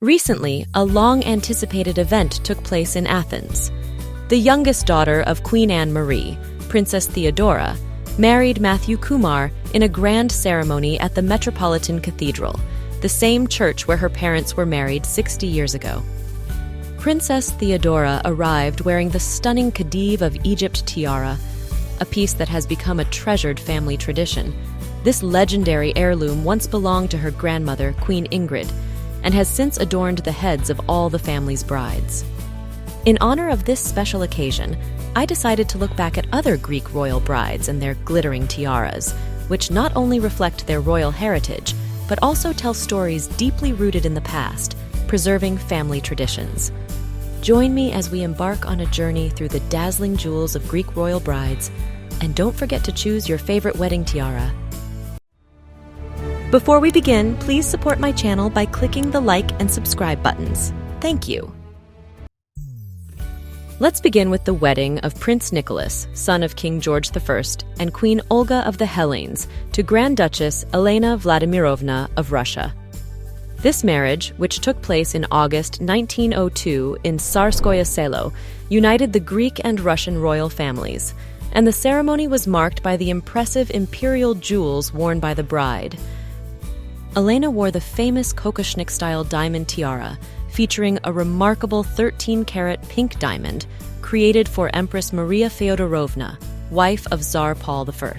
Recently, a long-anticipated event took place in Athens. The youngest daughter of Queen Anne-Marie, Princess Theodora, married Matthew Kumar in a grand ceremony at the Metropolitan Cathedral, the same church where her parents were married 60 years ago. Princess Theodora arrived wearing the stunning Khedive of Egypt tiara, a piece that has become a treasured family tradition. This legendary heirloom once belonged to her grandmother, Queen Ingrid, and has since adorned the heads of all the family's brides. In honor of this special occasion, I decided to look back at other Greek royal brides and their glittering tiaras, which not only reflect their royal heritage, but also tell stories deeply rooted in the past, preserving family traditions. Join me as we embark on a journey through the dazzling jewels of Greek royal brides, and don't forget to choose your favorite wedding tiara. Before we begin, please support my channel by clicking the like and subscribe buttons. Thank you. Let's begin with the wedding of Prince Nicholas, son of King George I, and Queen Olga of the Hellenes, to Grand Duchess Elena Vladimirovna of Russia. This marriage, which took place in August 1902 in Tsarskoye Selo, united the Greek and Russian royal families, and the ceremony was marked by the impressive imperial jewels worn by the bride. Elena wore the famous Kokoshnik-style diamond tiara, featuring a remarkable 13-carat pink diamond created for Empress Maria Feodorovna, wife of Tsar Paul I.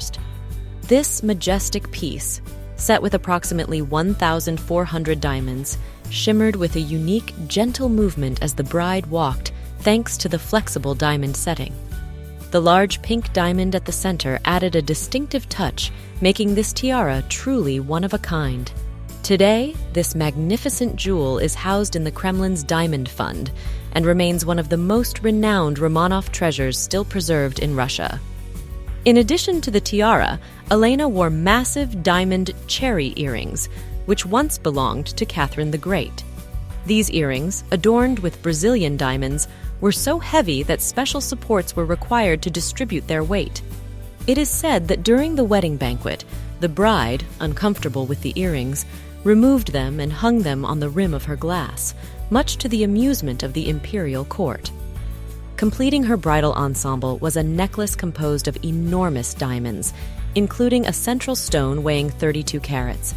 This majestic piece, set with approximately 1,400 diamonds, shimmered with a unique, gentle movement as the bride walked, thanks to the flexible diamond setting. The large pink diamond at the center added a distinctive touch, making this tiara truly one of a kind. Today, this magnificent jewel is housed in the Kremlin's Diamond Fund and remains one of the most renowned Romanov treasures still preserved in Russia. In addition to the tiara, Elena wore massive diamond cherry earrings, which once belonged to Catherine the Great. These earrings, adorned with Brazilian diamonds, were so heavy that special supports were required to distribute their weight. It is said that during the wedding banquet, the bride, uncomfortable with the earrings, removed them and hung them on the rim of her glass, much to the amusement of the imperial court. Completing her bridal ensemble was a necklace composed of enormous diamonds, including a central stone weighing 32 carats.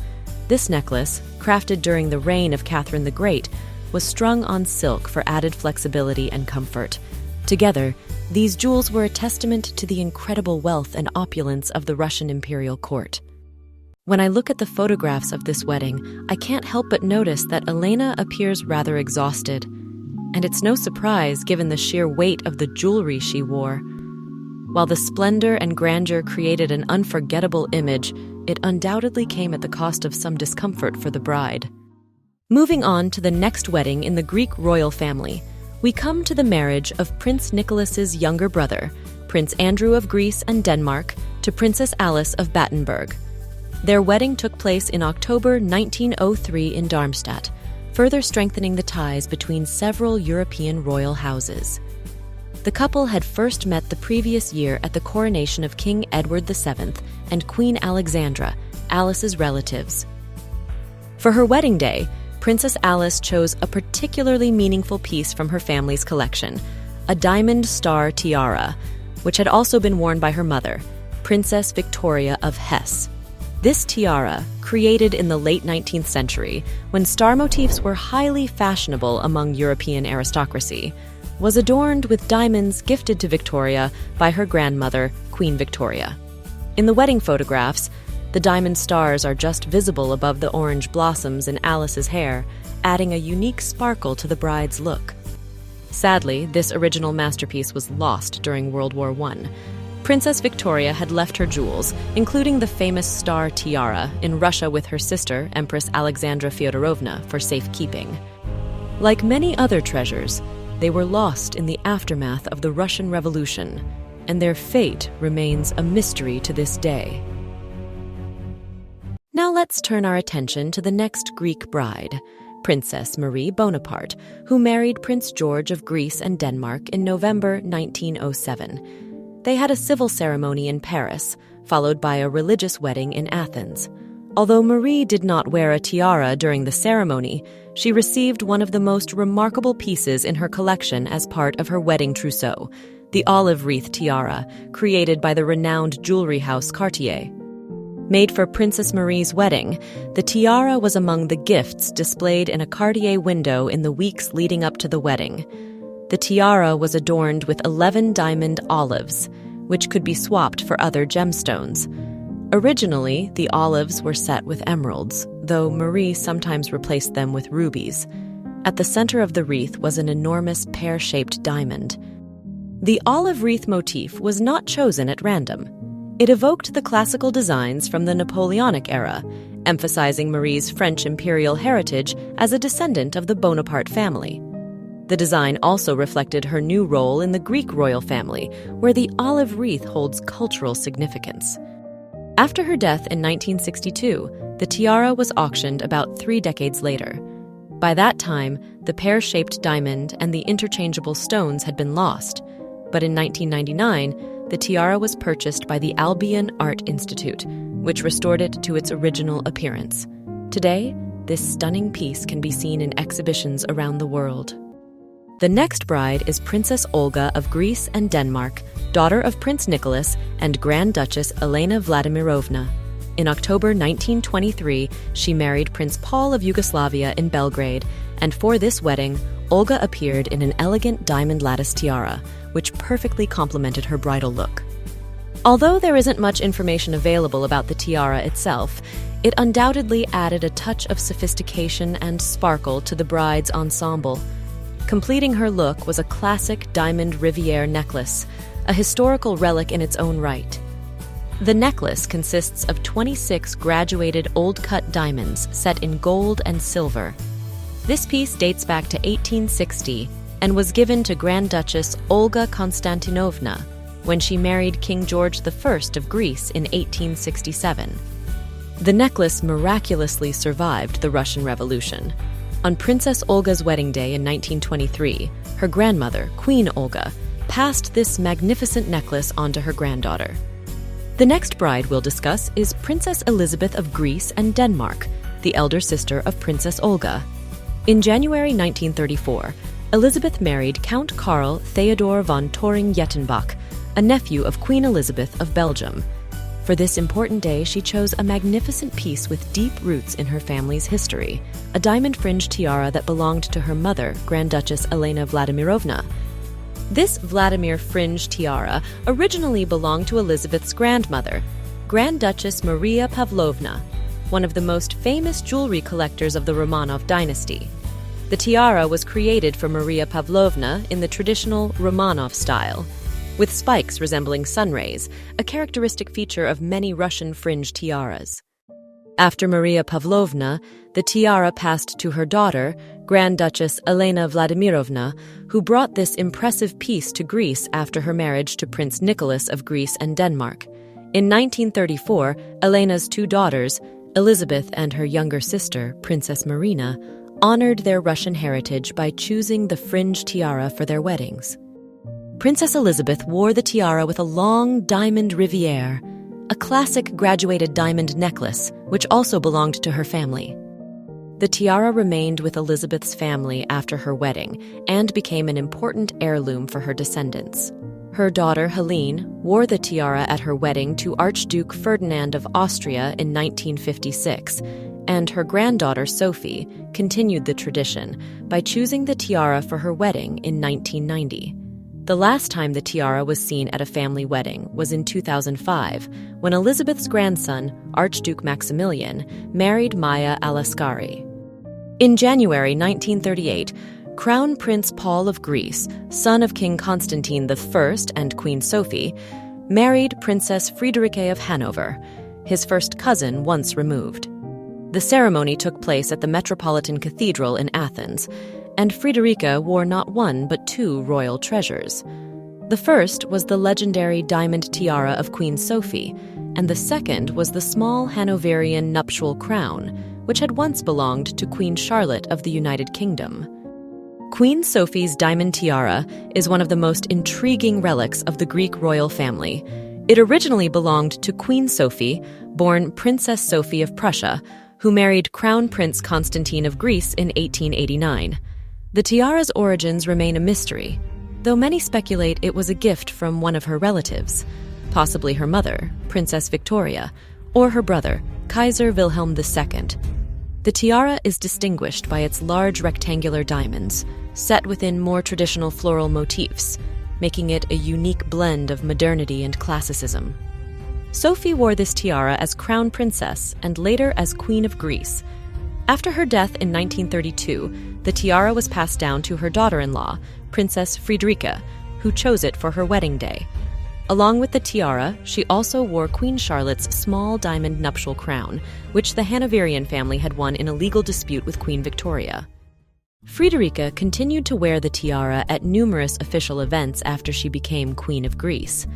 This necklace, crafted during the reign of Catherine the Great, was strung on silk for added flexibility and comfort. Together, these jewels were a testament to the incredible wealth and opulence of the Russian imperial court. When I look at the photographs of this wedding, I can't help but notice that Elena appears rather exhausted. And it's no surprise given the sheer weight of the jewelry she wore. While the splendor and grandeur created an unforgettable image, it undoubtedly came at the cost of some discomfort for the bride. Moving on to the next wedding in the Greek royal family, we come to the marriage of Prince Nicholas's younger brother, Prince Andrew of Greece and Denmark, to Princess Alice of Battenberg. Their wedding took place in October 1903 in Darmstadt, further strengthening the ties between several European royal houses. The couple had first met the previous year at the coronation of King Edward VII and Queen Alexandra, Alice's relatives. For her wedding day, Princess Alice chose a particularly meaningful piece from her family's collection, a diamond star tiara, which had also been worn by her mother, Princess Victoria of Hesse. This tiara, created in the late 19th century, when star motifs were highly fashionable among European aristocracy, was adorned with diamonds gifted to Victoria by her grandmother, Queen Victoria. In the wedding photographs, the diamond stars are just visible above the orange blossoms in Alice's hair, adding a unique sparkle to the bride's look. Sadly, this original masterpiece was lost during World War I. Princess Victoria had left her jewels, including the famous star tiara, in Russia with her sister, Empress Alexandra Feodorovna, for safekeeping. Like many other treasures, they were lost in the aftermath of the Russian Revolution, and their fate remains a mystery to this day. Now let's turn our attention to the next Greek bride, Princess Marie Bonaparte, who married Prince George of Greece and Denmark in November 1907. They had a civil ceremony in Paris, followed by a religious wedding in Athens. Although Marie did not wear a tiara during the ceremony, she received one of the most remarkable pieces in her collection as part of her wedding trousseau, the olive wreath tiara, created by the renowned jewelry house Cartier. Made for Princess Marie's wedding, the tiara was among the gifts displayed in a Cartier window in the weeks leading up to the wedding. The tiara was adorned with 11 diamond olives, which could be swapped for other gemstones. Originally, the olives were set with emeralds, though Marie sometimes replaced them with rubies. At the center of the wreath was an enormous pear-shaped diamond. The olive wreath motif was not chosen at random. It evoked the classical designs from the Napoleonic era, emphasizing Marie's French imperial heritage as a descendant of the Bonaparte family. The design also reflected her new role in the Greek royal family, where the olive wreath holds cultural significance. After her death in 1962, the tiara was auctioned about 3 decades later. By that time, the pear-shaped diamond and the interchangeable stones had been lost, but in 1999, the tiara was purchased by the Albion Art Institute, which restored it to its original appearance. Today, this stunning piece can be seen in exhibitions around the world. The next bride is Princess Olga of Greece and Denmark, daughter of Prince Nicholas and Grand Duchess Elena Vladimirovna. In October 1923, she married Prince Paul of Yugoslavia in Belgrade, and for this wedding, Olga appeared in an elegant diamond lattice tiara, which perfectly complemented her bridal look. Although there isn't much information available about the tiara itself, it undoubtedly added a touch of sophistication and sparkle to the bride's ensemble. Completing her look was a classic diamond riviere necklace, a historical relic in its own right. The necklace consists of 26 graduated old-cut diamonds set in gold and silver. This piece dates back to 1860 and was given to Grand Duchess Olga Konstantinovna when she married King George I of Greece in 1867. The necklace miraculously survived the Russian Revolution. On Princess Olga's wedding day in 1923, her grandmother, Queen Olga, passed this magnificent necklace on to her granddaughter. The next bride we'll discuss is Princess Elizabeth of Greece and Denmark, the elder sister of Princess Olga. In January 1934, Elizabeth married Count Karl Theodor von Thoring-Jettenbach, a nephew of Queen Elizabeth of Belgium. For this important day, she chose a magnificent piece with deep roots in her family's history, a diamond fringe tiara that belonged to her mother, Grand Duchess Elena Vladimirovna. This Vladimir fringe tiara originally belonged to Elizabeth's grandmother, Grand Duchess Maria Pavlovna, one of the most famous jewelry collectors of the Romanov dynasty. The tiara was created for Maria Pavlovna in the traditional Romanov style, with spikes resembling sun rays, a characteristic feature of many Russian fringe tiaras. After Maria Pavlovna, the tiara passed to her daughter, Grand Duchess Elena Vladimirovna, who brought this impressive piece to Greece after her marriage to Prince Nicholas of Greece and Denmark. In 1934, Elena's 2 daughters, Elizabeth and her younger sister, Princess Marina, honored their Russian heritage by choosing the fringe tiara for their weddings. Princess Elizabeth wore the tiara with a long diamond riviere, a classic graduated diamond necklace, which also belonged to her family. The tiara remained with Elizabeth's family after her wedding and became an important heirloom for her descendants. Her daughter, Helene, wore the tiara at her wedding to Archduke Ferdinand of Austria in 1956, and her granddaughter, Sophie, continued the tradition by choosing the tiara for her wedding in 1990. The last time the tiara was seen at a family wedding was in 2005, when Elizabeth's grandson, Archduke Maximilian, married Maya Alascari. In January 1938, Crown Prince Paul of Greece, son of King Constantine I and Queen Sophie, married Princess Friederike of Hanover, his first cousin once removed. The ceremony took place at the Metropolitan Cathedral in Athens, and Friederike wore not 1 but 2 royal treasures. The first was the legendary diamond tiara of Queen Sophie, and the second was the small Hanoverian nuptial crown, which had once belonged to Queen Charlotte of the United Kingdom. Queen Sophie's diamond tiara is one of the most intriguing relics of the Greek royal family. It originally belonged to Queen Sophie, born Princess Sophie of Prussia, who married Crown Prince Constantine of Greece in 1889. The tiara's origins remain a mystery, though many speculate it was a gift from one of her relatives, possibly her mother, Princess Victoria, or her brother, Kaiser Wilhelm II. The tiara is distinguished by its large rectangular diamonds, set within more traditional floral motifs, making it a unique blend of modernity and classicism. Sophie wore this tiara as crown princess and later as Queen of Greece. After her death in 1932, the tiara was passed down to her daughter-in-law, Princess Friederike, who chose it for her wedding day. Along with the tiara, she also wore Queen Charlotte's small diamond nuptial crown, which the Hanoverian family had won in a legal dispute with Queen Victoria. Friederike continued to wear the tiara at numerous official events after she became Queen of Greece.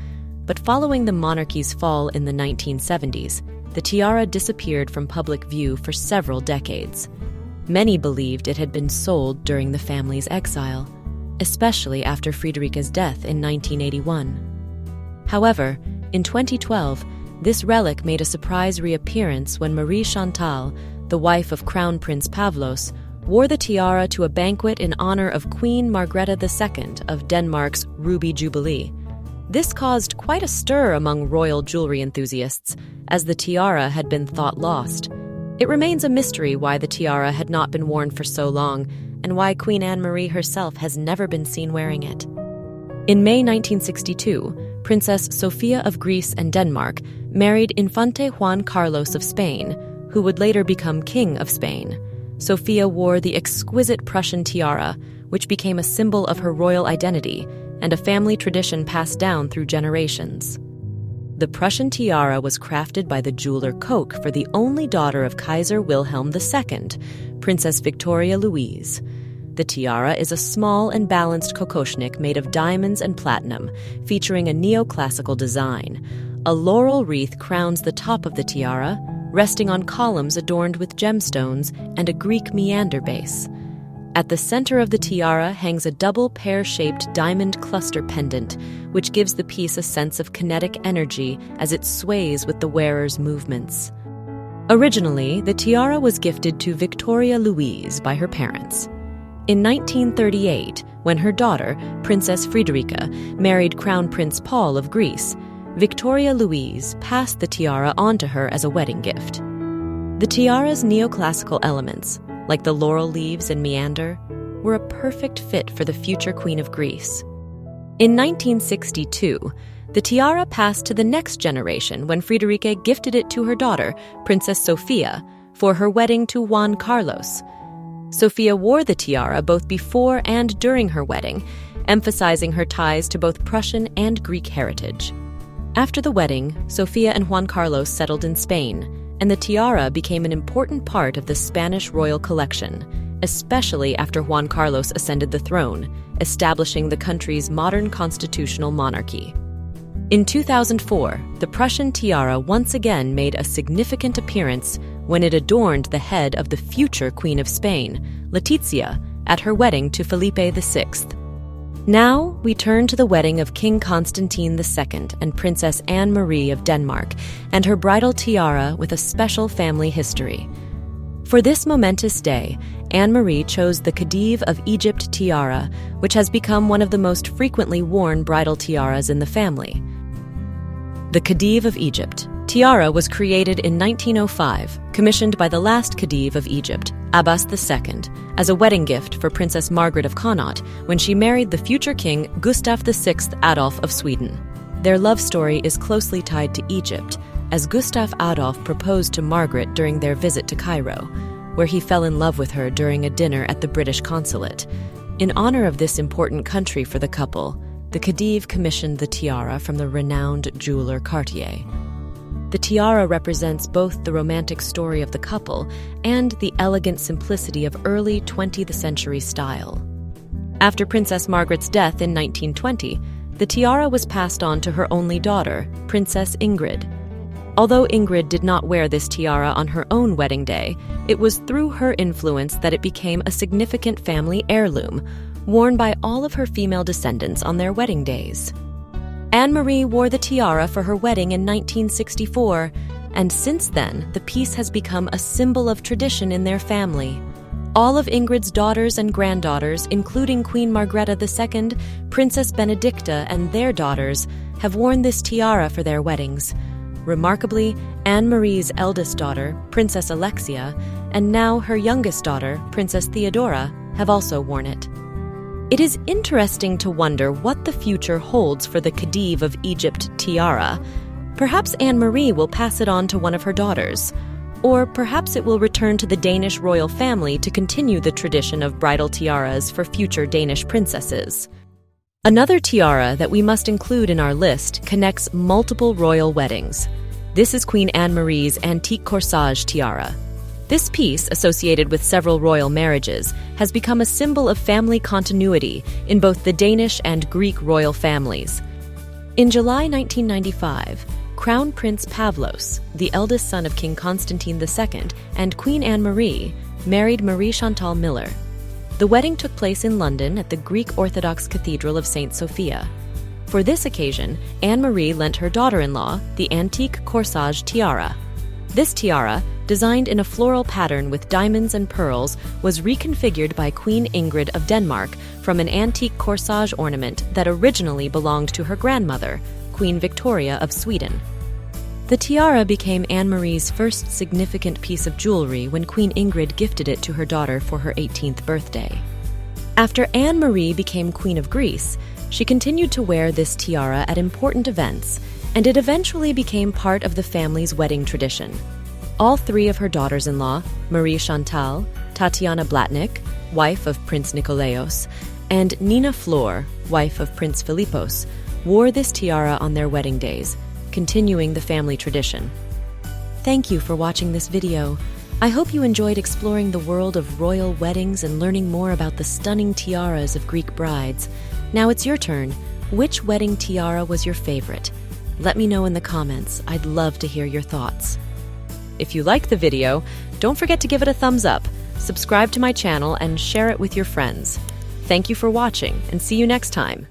But following the monarchy's fall in the 1970s, the tiara disappeared from public view for several decades. Many believed it had been sold during the family's exile, especially after Friederike's death in 1981. However, in 2012, this relic made a surprise reappearance when Marie Chantal, the wife of Crown Prince Pavlos, wore the tiara to a banquet in honor of Queen Margrethe II of Denmark's Ruby Jubilee. This caused quite a stir among royal jewelry enthusiasts, as the tiara had been thought lost. It remains a mystery why the tiara had not been worn for so long, and why Queen Anne-Marie herself has never been seen wearing it. In May 1962, Princess Sophia of Greece and Denmark married Infante Juan Carlos of Spain, who would later become King of Spain. Sophia wore the exquisite Prussian tiara, which became a symbol of her royal identity and a family tradition passed down through generations. The Prussian tiara was crafted by the jeweler Koch for the only daughter of Kaiser Wilhelm II, Princess Victoria Louise. The tiara is a small and balanced kokoshnik made of diamonds and platinum, featuring a neoclassical design. A laurel wreath crowns the top of the tiara, resting on columns adorned with gemstones and a Greek meander base. At the center of the tiara hangs a double pear-shaped diamond cluster pendant, which gives the piece a sense of kinetic energy as it sways with the wearer's movements. Originally, the tiara was gifted to Victoria Louise by her parents. In 1938, when her daughter, Princess Friederike, married Crown Prince Paul of Greece, Victoria Louise passed the tiara on to her as a wedding gift. The tiara's neoclassical elements, like the laurel leaves and meander, were a perfect fit for the future Queen of Greece. In 1962, the tiara passed to the next generation when Friederike gifted it to her daughter, Princess Sophia, for her wedding to Juan Carlos. Sophia wore the tiara both before and during her wedding, emphasizing her ties to both Prussian and Greek heritage. After the wedding, Sophia and Juan Carlos settled in Spain, and the tiara became an important part of the Spanish royal collection, especially after Juan Carlos ascended the throne, establishing the country's modern constitutional monarchy. In 2004, the Prussian tiara once again made a significant appearance when it adorned the head of the future Queen of Spain, Letizia, at her wedding to Felipe VI. Now, we turn to the wedding of King Constantine II and Princess Anne-Marie of Denmark and her bridal tiara with a special family history. For this momentous day, Anne-Marie chose the Khedive of Egypt tiara, which has become one of the most frequently worn bridal tiaras in the family. The Khedive of Egypt tiara was created in 1905, commissioned by the last Khedive of Egypt, Abbas II, as a wedding gift for Princess Margaret of Connaught when she married the future king Gustav VI Adolf of Sweden. Their love story is closely tied to Egypt, as Gustav Adolf proposed to Margaret during their visit to Cairo, where he fell in love with her during a dinner at the British consulate. In honor of this important country for the couple, the Khedive commissioned the tiara from the renowned jeweler Cartier. The tiara represents both the romantic story of the couple and the elegant simplicity of early 20th century style. After Princess Margaret's death in 1920, the tiara was passed on to her only daughter, Princess Ingrid. Although Ingrid did not wear this tiara on her own wedding day, it was through her influence that it became a significant family heirloom, worn by all of her female descendants on their wedding days. Anne-Marie wore the tiara for her wedding in 1964, and since then, the piece has become a symbol of tradition in their family. All of Ingrid's daughters and granddaughters, including Queen Margrethe II, Princess Benedicta, and their daughters, have worn this tiara for their weddings. Remarkably, Anne-Marie's eldest daughter, Princess Alexia, and now her youngest daughter, Princess Theodora, have also worn it. It is interesting to wonder what the future holds for the Khedive of Egypt tiara. Perhaps Anne-Marie will pass it on to one of her daughters. Or perhaps it will return to the Danish royal family to continue the tradition of bridal tiaras for future Danish princesses. Another tiara that we must include in our list connects multiple royal weddings. This is Queen Anne-Marie's antique corsage tiara. This piece, associated with several royal marriages, has become a symbol of family continuity in both the Danish and Greek royal families. In July 1995, Crown Prince Pavlos, the eldest son of King Constantine II, and Queen Anne-Marie, married Marie Chantal Miller. The wedding took place in London at the Greek Orthodox Cathedral of St. Sophia. For this occasion, Anne-Marie lent her daughter-in-law the antique corsage tiara. This tiara, designed in a floral pattern with diamonds and pearls, was reconfigured by Queen Ingrid of Denmark from an antique corsage ornament that originally belonged to her grandmother, Queen Victoria of Sweden. The tiara became Anne-Marie's first significant piece of jewelry when Queen Ingrid gifted it to her daughter for her 18th birthday. After Anne-Marie became Queen of Greece, she continued to wear this tiara at important events, and it eventually became part of the family's wedding tradition. All three of her daughters-in-law, Marie Chantal, Tatiana Blatnik, wife of Prince Nikolaos, and Nina Flor, wife of Prince Philippos, wore this tiara on their wedding days, continuing the family tradition. Thank you for watching this video. I hope you enjoyed exploring the world of royal weddings and learning more about the stunning tiaras of Greek brides. Now it's your turn. Which wedding tiara was your favorite? Let me know in the comments. I'd love to hear your thoughts. If you liked the video, don't forget to give it a thumbs up, subscribe to my channel, and share it with your friends. Thank you for watching, and see you next time.